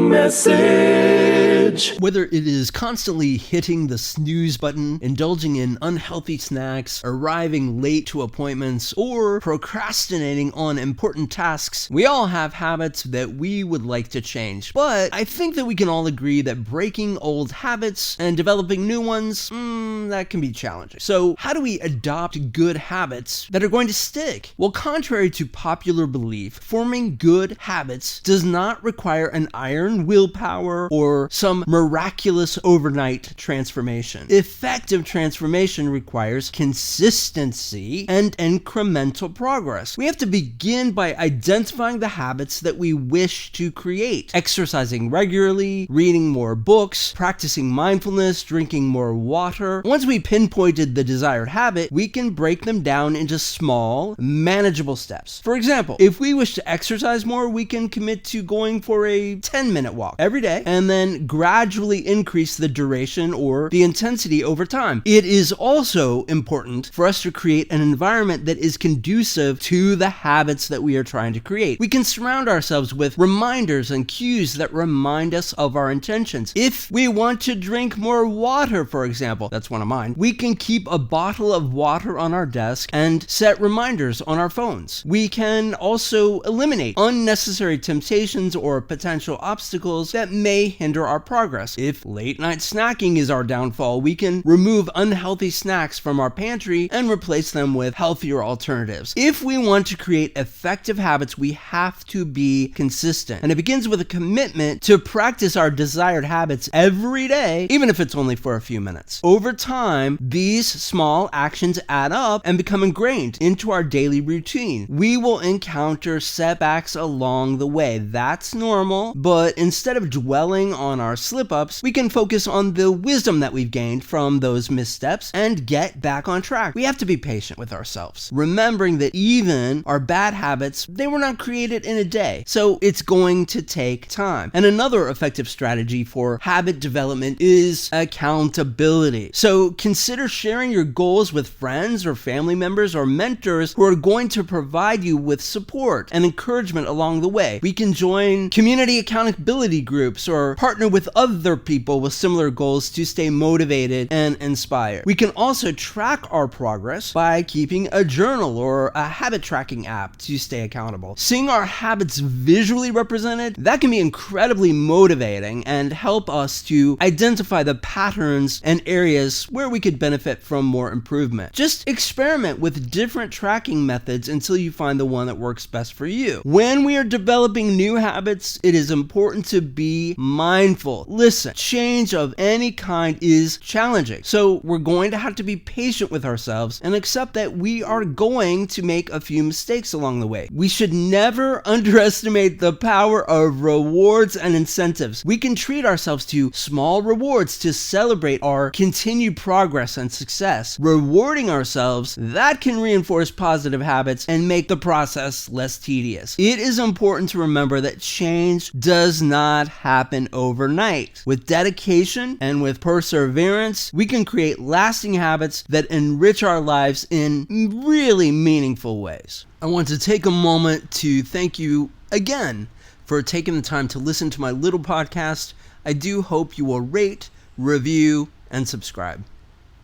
message. Whether it is constantly hitting the snooze button, indulging in unhealthy snacks, arriving late to appointments, or procrastinating on important tasks, we all have habits that we would like to change. But I think that we can all agree that breaking old habits and developing new ones, that can be challenging. So how do we adopt good habits that are going to stick? Well, contrary to popular belief, forming good habits does not require an iron willpower or some miraculous overnight transformation. Effective transformation requires consistency and incremental progress. We have to begin by identifying the habits that we wish to create. Exercising regularly, reading more books, practicing mindfulness, drinking more water. Once we pinpointed the desired habit, we can break them down into small, manageable steps. For example, if we wish to exercise more, we can commit to going for a 10-minute walk every day and then gradually increase the duration or the intensity over time. It is also important for us to create an environment that is conducive to the habits that we are trying to create. We can surround ourselves with reminders and cues that remind us of our intentions. If we want to drink more water, for example, that's one of mine, we can keep a bottle of water on our desk and set reminders on our phones. We can also eliminate unnecessary temptations or potential obstacles that may hinder our progress. If late night snacking is our downfall, we can remove unhealthy snacks from our pantry and replace them with healthier alternatives. If we want to create effective habits, we have to be consistent. And it begins with a commitment to practice our desired habits every day, even if it's only for a few minutes. Over time, these small actions add up and become ingrained into our daily routine. We will encounter setbacks along the way. That's normal, but instead of dwelling on our slip-ups, we can focus on the wisdom that we've gained from those missteps and get back on track. We have to be patient with ourselves, remembering that even our bad habits, they were not created in a day, so it's going to take time. And another effective strategy for habit development is accountability. So consider sharing your goals with friends or family members or mentors who are going to provide you with support and encouragement along the way. We can join community accountability groups or partner with other people with similar goals to stay motivated and inspired. We can also track our progress by keeping a journal or a habit tracking app to stay accountable. Seeing our habits visually represented, that can be incredibly motivating and help us to identify the patterns and areas where we could benefit from more improvement. Just experiment with different tracking methods until you find the one that works best for you. When we are developing new habits, it is important to be mindful. Listen, change of any kind is challenging, so we're going to have to be patient with ourselves and accept that we are going to make a few mistakes along the way. We should never underestimate the power of rewards and incentives. We can treat ourselves to small rewards to celebrate our continued progress and success. Rewarding ourselves, that can reinforce positive habits and make the process less tedious. It is important to remember that change does not happen overnight. With dedication and with perseverance, we can create lasting habits that enrich our lives in really meaningful ways. I want to take a moment to thank you again for taking the time to listen to my little podcast. I do hope you will rate, review, and subscribe.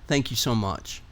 Thank you so much.